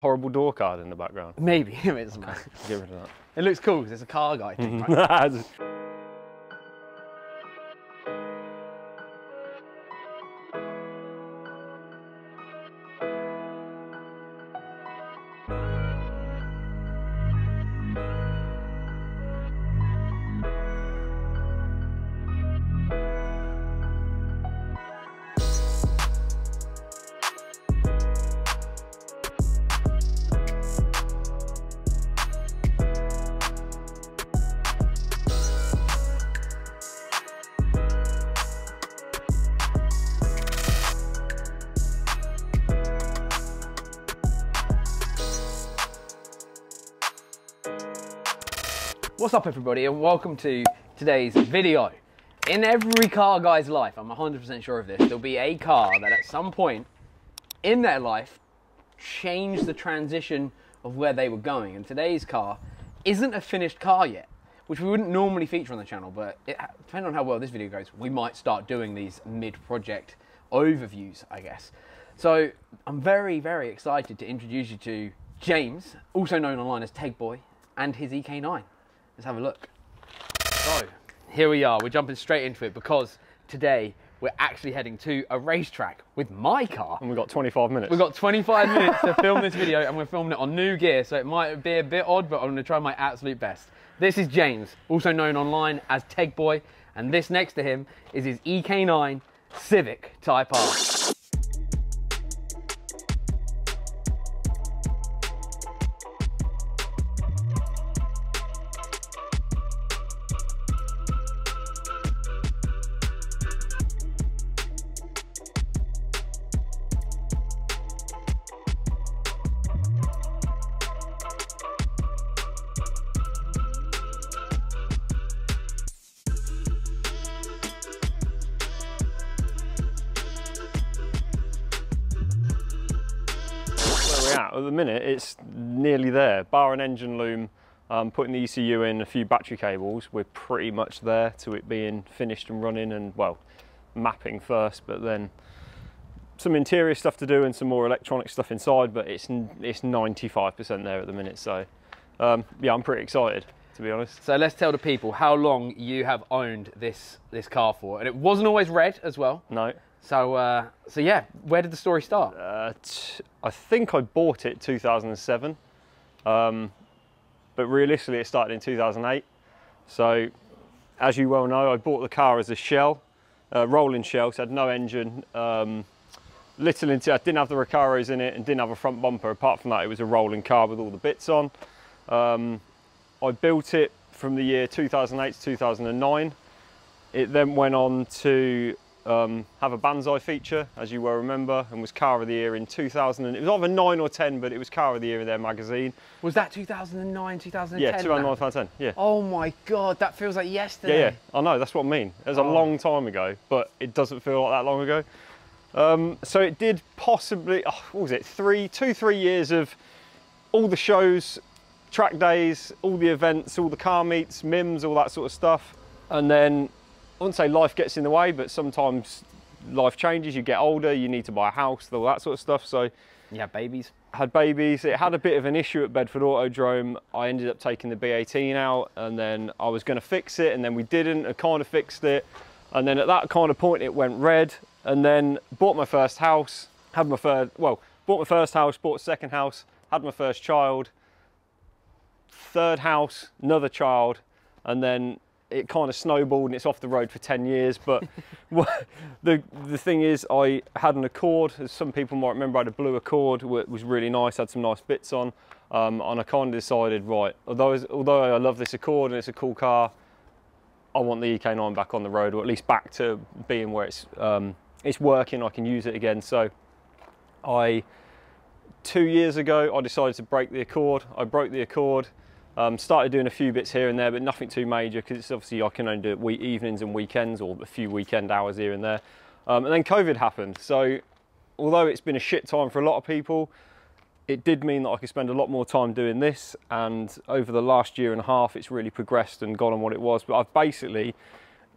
Horrible door card in the background. Maybe, it doesn't matter. Get rid of that. It looks cool because it's a car guy thing, right? What's up everybody and welcome to today's video. In every car guy's life, I'm 100% sure of this, there'll be a car that at some point in their life changed the transition of where they were going. And today's car isn't a finished car yet, which we wouldn't normally feature on the channel, but depending on how well this video goes, we might start doing these mid-project overviews, I guess. So I'm very, very excited to introduce you to James, also known online as Tegboy, and his EK9. Let's have a look. So, here we are. We're jumping straight into it because today we're actually heading to a racetrack with my car. And we've got 25 minutes. We've got 25 minutes to film this video and we're filming it on new gear, so it might be a bit odd, but I'm going to try my absolute best. This is James, also known online as Tegboy, and this next to him is his EK9 Civic Type R. At the minute, it's nearly there. Bar and engine loom, putting the ECU in, a few battery cables, we're pretty much there to it being finished and running, and well, mapping first, but then some interior stuff to do and some more electronic stuff inside, but it's 95% there at the minute, so yeah, I'm pretty excited, to be honest. So let's tell the people how long you have owned this car for, and it wasn't always red as well. No. So, so yeah, where did the story start? I think I bought it 2007, but realistically it started in 2008. So, as you well know, I bought the car as a shell, rolling shell, so it had no engine, I didn't have the Recaros in it and didn't have a front bumper. Apart from that, it was a rolling car with all the bits on. I built it from the year 2008 to 2009. It then went on to have a Banzai feature, as you well remember, and was Car of the Year in 2000. It was either 9 or 10, but it was Car of the Year in their magazine. Was that 2009, 2010? Yeah, 2009, 2010, yeah. Oh my God, that feels like yesterday. Yeah, I know, that's what I mean. It was a long time ago, but it doesn't feel like that long ago. So it did possibly, what was it, 3 years of all the shows, track days, all the events, all the car meets, MIMs, all that sort of stuff. And then, I wouldn't say life gets in the way, but sometimes life changes, you get older, you need to buy a house, all that sort of stuff. So you had babies? Had babies. It had a bit of an issue at Bedford Autodrome. I ended up taking the B18 out, and then I was going to fix it, and then we didn't. I kind of fixed it, and then at that kind of point it went red, and then bought my first house, had my third, well, bought my first house, bought a second house, had my first child, third house, another child, and then it kind of snowballed and it's off the road for 10 years. But the thing is, I had an Accord, as some people might remember. I had a blue Accord, which was really nice, had some nice bits on, and I kind of decided, right, although I love this Accord and it's a cool car, I want the EK9 back on the road, or at least back to being where it's working, I can use it again. So 2 years ago, I decided to break the Accord. I broke the Accord. Started doing a few bits here and there, but nothing too major, because it's obviously I can only do it evenings and weekends, or a few weekend hours here and there. And then COVID happened. So although it's been a shit time for a lot of people, it did mean that I could spend a lot more time doing this. And over the last year and a half, it's really progressed and gone on what it was. But I've basically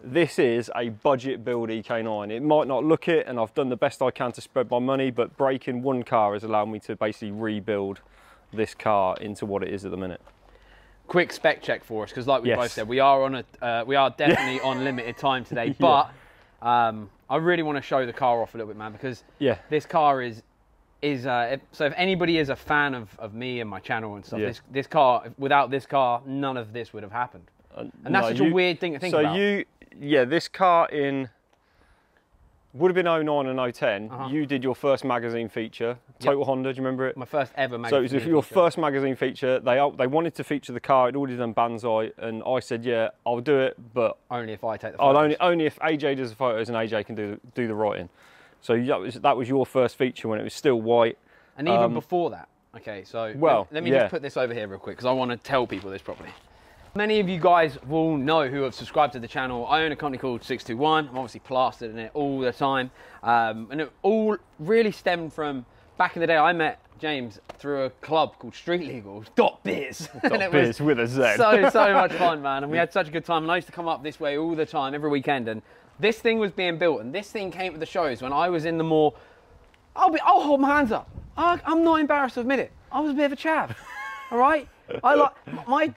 this is a budget build EK9. It might not look it, and I've done the best I can to spread my money, but breaking one car has allowed me to basically rebuild this car into what it is at the minute. Quick spec check for us, because like we both said, we are definitely on limited time today, but I really want to show the car off a little bit, man, because this car is so if anybody is a fan of me and my channel and stuff, this car, without this car, none of this would have happened. And that's such a weird thing to think about. So this car would have been 09 and 010. You did your first magazine feature, Total Honda, do you remember it? My first ever magazine feature. So it was your first magazine feature. They wanted to feature the car, it'd already done Banzai, and I said, yeah, I'll do it, but only if I take the photos. Only if AJ does the photos and AJ can do the writing. So that was your first feature when it was still white. And even before that. Okay, so let me just put this over here real quick, because I want to tell people this properly. Many of you guys will know, who have subscribed to the channel, I own a company called 621. I'm obviously plastered in it all the time. And it all really stemmed from, back in the day, I met James through a club called Street Legal, .biz. .biz with a Z. So much fun, man. And we had such a good time. And I used to come up this way all the time, every weekend. And this thing was being built. And this thing came to the shows when I was in the more, I'll hold my hands up. I'm not embarrassed to admit it. I was a bit of a chav, all right?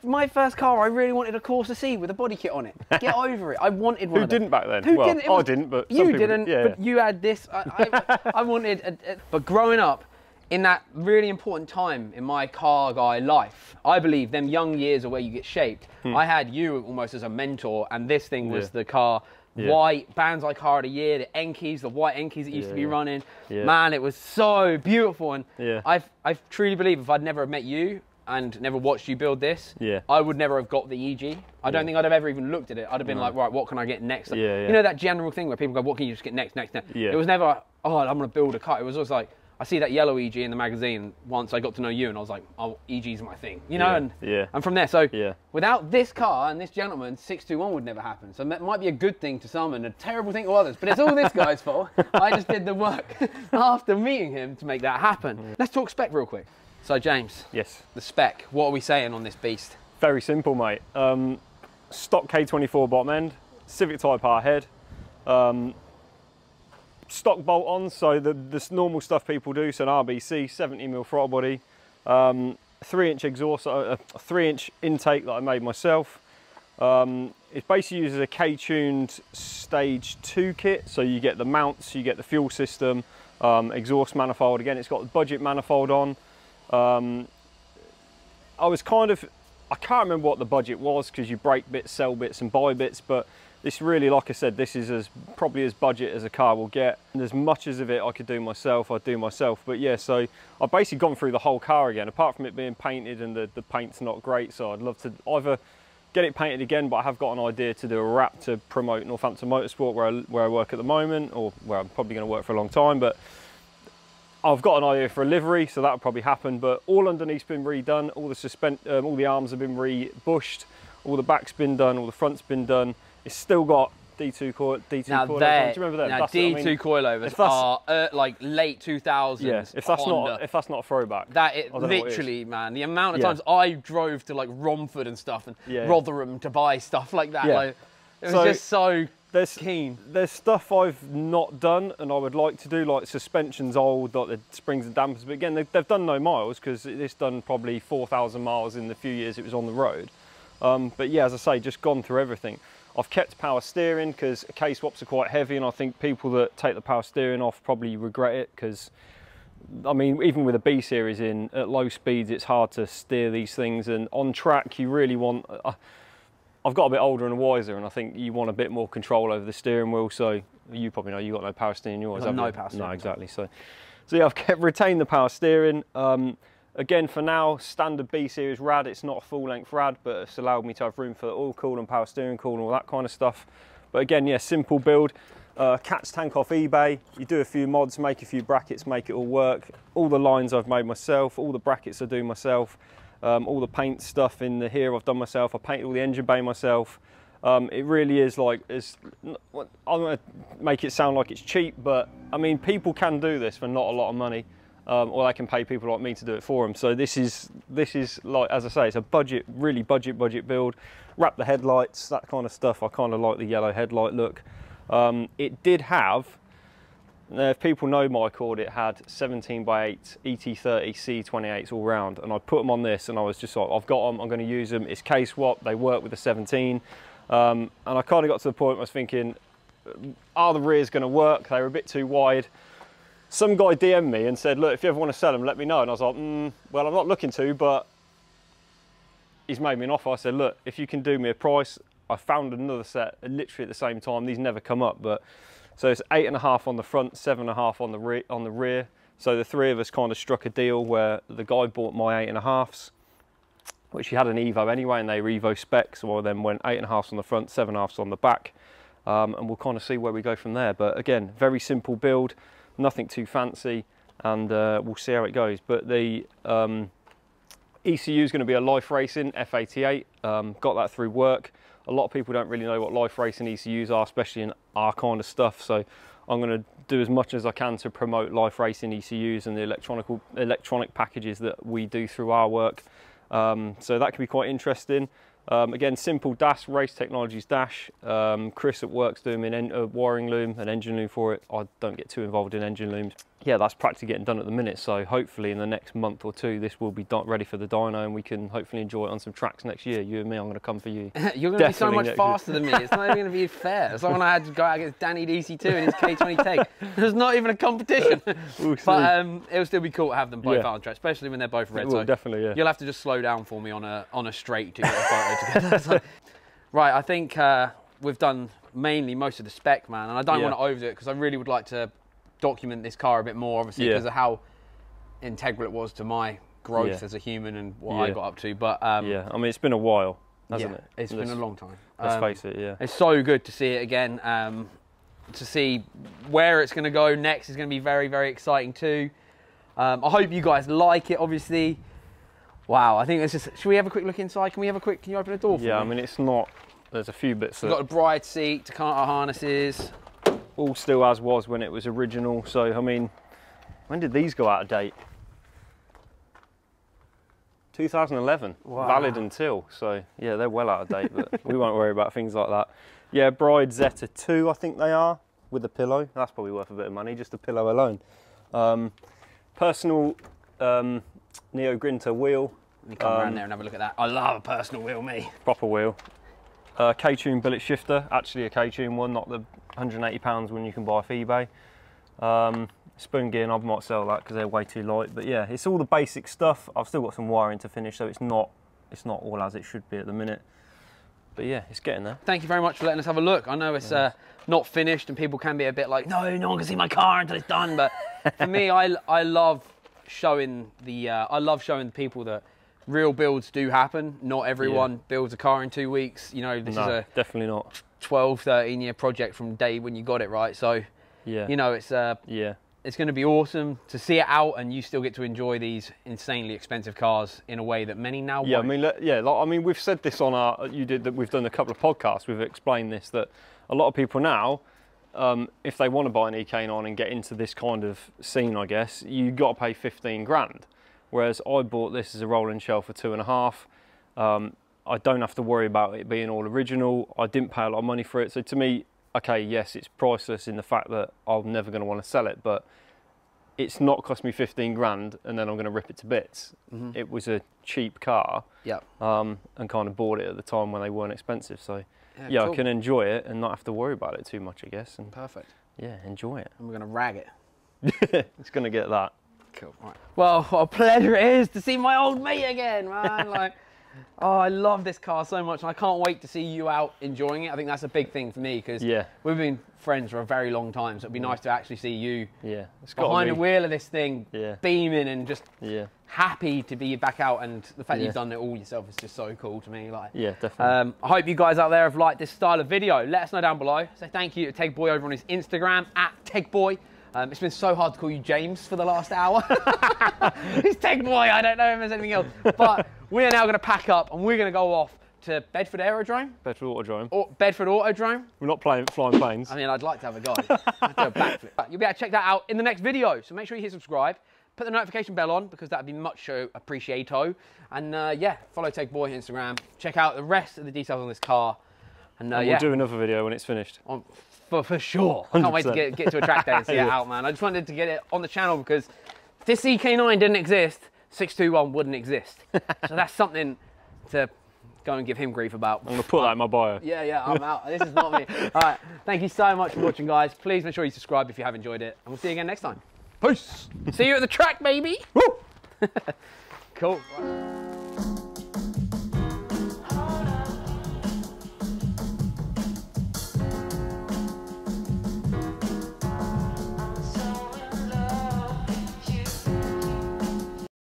My first car, I really wanted a Corsa C with a body kit on it. Get over it. I wanted one. Who didn't back then? I didn't, but you didn't. But you had this. I wanted. But growing up in that really important time in my car guy life, I believe them young years are where you get shaped. I had you almost as a mentor, and this thing was the car. White Banzai car of the year, the Enkeys, the white Enkeys that used to be running. Man, it was so beautiful, and I truly believe if I'd never met you and never watched you build this, I would never have got the EG. I don't think I'd have ever even looked at it. I'd have been like, right, what can I get next? You know that general thing where people go, what can you just get next? It was never, oh, I'm going to build a car. It was always like, I see that yellow EG in the magazine. Once I got to know you, and I was like, oh, EG's my thing, you know. And from there, so without this car and this gentleman, 621 would never happen. So that might be a good thing to some and a terrible thing to others. But it's all this guy's fault. I just did the work after meeting him to make that happen. Let's talk spec real quick. So James, the spec. What are we saying on this beast? Very simple, mate. Stock K24 bottom end, Civic Type R head. Stock bolt-ons, so the normal stuff people do, so an RBC, 70mm throttle body, 3-inch exhaust, a 3-inch intake that I made myself. It basically uses a K-tuned stage 2 kit, so you get the mounts, you get the fuel system, exhaust manifold. Again, it's got the budget manifold on. I can't remember what the budget was, because you break bits, sell bits and buy bits, but this really, like I said, this is probably as budget as a car will get. And as much as of it I could do myself, I'd do myself. But yeah, so I've basically gone through the whole car again, apart from it being painted and the paint's not great. So I'd love to either get it painted again, but I have got an idea to do a wrap to promote Northampton Motorsport, where I work at the moment, or where I'm probably going to work for a long time. But I've got an idea for a livery, so that'll probably happen. But all underneath's been redone, all the arms have been re-bushed, all the back's been done, all the front's been done. It's still got D2 coilovers. Do you remember them? Now D2 coilovers are like late 2000s. Yeah, if that's not a throwback. Literally, man, the amount of times I drove to like Romford and stuff and Rotherham to buy stuff like that. Like, it was just so keen. There's stuff I've not done and I would like to do, like suspension's old, like the springs and dampers. But again, they've done no miles, because it's done probably 4,000 miles in the few years it was on the road. But yeah, as I say, just gone through everything. I've kept power steering because K-swaps are quite heavy, and I think people that take the power steering off probably regret it, because I mean, even with a B series in at low speeds, it's hard to steer these things, and on track you really want, I've got a bit older and wiser, and I think you want a bit more control over the steering wheel. So you probably know you've got no power steering yours. I've got no power steering. No, exactly. So yeah, I've retained the power steering. Again, for now, standard B series rad. It's not a full length rad, but it's allowed me to have room for oil cool and power steering cool and all that kind of stuff. But again, yeah, simple build. Cat's tank off eBay. You do a few mods, make a few brackets, make it all work. All the lines I've made myself, all the brackets I do myself, all the paint stuff in the here I've done myself. I painted all the engine bay myself. It really is like, I'm going to make it sound like it's cheap, but I mean, people can do this for not a lot of money. or they can pay people like me to do it for them. So this is like, as I say, it's a budget, really budget build. Wrap the headlights, that kind of stuff. I kind of like the yellow headlight look. It did have, if people know my cord, it had 17x8 ET30 C28s all round, and I put them on this, and I was just like, I've got them, I'm going to use them. It's K-swap, they work with the 17, and I kind of got to the point where I was thinking, are the rears going to work? They were a bit too wide. Some guy DM'd me and said, look, if you ever want to sell them, let me know. And I was like, well, I'm not looking to, but he's made me an offer. I said, look, if you can do me a price. I found another set literally at the same time. These never come up, but so it's 8.5 on the front, 7.5 on the rear. So the three of us kind of struck a deal where the guy bought my 8.5s, which he had an Evo anyway, and they were Evo specs. So I then went 8.5s on the front, 7.5s on the back, and we'll kind of see where we go from there. But again, very simple build, nothing too fancy, and we'll see how it goes. But the ECU is going to be a Life Racing F88. Got that through work. A lot of people don't really know what Life Racing ECUs are, especially in our kind of stuff. So I'm going to do as much as I can to promote Life Racing ECUs and the electronic packages that we do through our work. So that can be quite interesting. Again, simple dash, Race Technologies dash. Chris at work's doing a wiring loom, an engine loom for it. I don't get too involved in engine looms. Yeah, that's practically getting done at the minute. So hopefully in the next month or two, this will be ready for the dyno, and we can hopefully enjoy it on some tracks next year. You and me, I'm going to come for you. You're going to be so much faster than me. It's not even going to be fair. It's like when I had to go out against Danny DC2 and his K20 take. There's not even a competition. We'll see. But it'll still be cool to have them both out on track, especially when they're both red. Well, so definitely, yeah. You'll have to just slow down for me on a straight to get a photo together. So, right, I think we've done mainly most of the spec, man, and I don't want to overdo it because I really would like to document this car a bit more, obviously, because of how integral it was to my growth as a human and what I got up to. But yeah, I mean, it's been a while, hasn't it? It's been a long time. Let's face it, yeah. It's so good to see it again. To see where it's going to go next is going to be very, very exciting too. I hope you guys like it, obviously. Wow, I think it's just, should we have a quick look inside? Can you open the door for me? Yeah, I mean, it's not, there's a few bits We've got a bride seat, Takata harnesses. All still as was when it was original. So, I mean, when did these go out of date? 2011, valid until. So, yeah, they're well out of date, but we won't worry about things like that. Yeah, Bride Zeta 2, I think they are, with a pillow. That's probably worth a bit of money, just a pillow alone. Personal Neo Grinta wheel. Let me come around there and have a look at that. I love a personal wheel, me. Proper wheel. K-tune billet shifter, actually a K-tune one, not the £180 one you can buy off eBay. Spoon gear knob, might sell that because they're way too light. But yeah, it's all the basic stuff. I've still got some wiring to finish, so it's not all as it should be at the minute. But yeah, it's getting there. Thank you very much for letting us have a look. I know it's not finished, and people can be a bit like, no one can see my car until it's done. But for me, I love showing the people that real builds do happen. Not everyone builds a car in 2 weeks. You know, this is a definitely not 12, 13 year project from day when you got it, right? So, you know, it's going to be awesome to see it out, and you still get to enjoy these insanely expensive cars in a way that many now won't. I mean, we've said this on our, we've done a couple of podcasts, we've explained this, that a lot of people now, if they want to buy an EK9 and get into this kind of scene, I guess, you've got to pay 15 grand. Whereas I bought this as a rolling shell for 2.5. I don't have to worry about it being all original. I didn't pay a lot of money for it. So to me, okay, yes, it's priceless in the fact that I'm never going to want to sell it, but it's not cost me 15 grand and then I'm going to rip it to bits. It was a cheap car, and kind of bought it at the time when they weren't expensive. So yeah, cool. I can enjoy it and not have to worry about it too much, I guess. And perfect. Yeah, enjoy it. And we're going to rag it. It's going to get that. Cool. Right. Well, what a pleasure it is to see my old mate again, man. Like, oh, I love this car so much, and I can't wait to see you out enjoying it. I think that's a big thing for me, because we've been friends for a very long time, so it'd be nice to actually see you behind the wheel of this thing, beaming and just happy to be back out. And the fact that you've done it all yourself is just so cool to me. Like, definitely. I hope you guys out there have liked this style of video. Let us know down below. Say thank you to Tegboy over on his Instagram @Tegboy. It's been so hard to call you James for the last hour. It's Tegboy, I don't know if there's anything else. But we are now going to pack up and we're going to go off to Bedford Aerodrome. Bedford Autodrome. Or Bedford Autodrome. We're not flying planes. I mean, I'd like to have a go. I'd do a backflip. You'll be able to check that out in the next video. So make sure you hit subscribe. put the notification bell on because that'd be much appreciato. And yeah, follow Take Boy Instagram. Check out the rest of the details on this car. And we'll yeah, do another video when it's finished. For sure. I can't wait to get to a track day and see it out, man. I just wanted to get it on the channel because if this EK9 didn't exist, 621 wouldn't exist. So that's something to go and give him grief about. I'm going to put that in my bio. Yeah, I'm out. This is not me. All right, thank you so much for watching, guys. Please make sure you subscribe if you have enjoyed it. And we'll see you again next time. Peace. See you at the track, baby. Woo! Cool.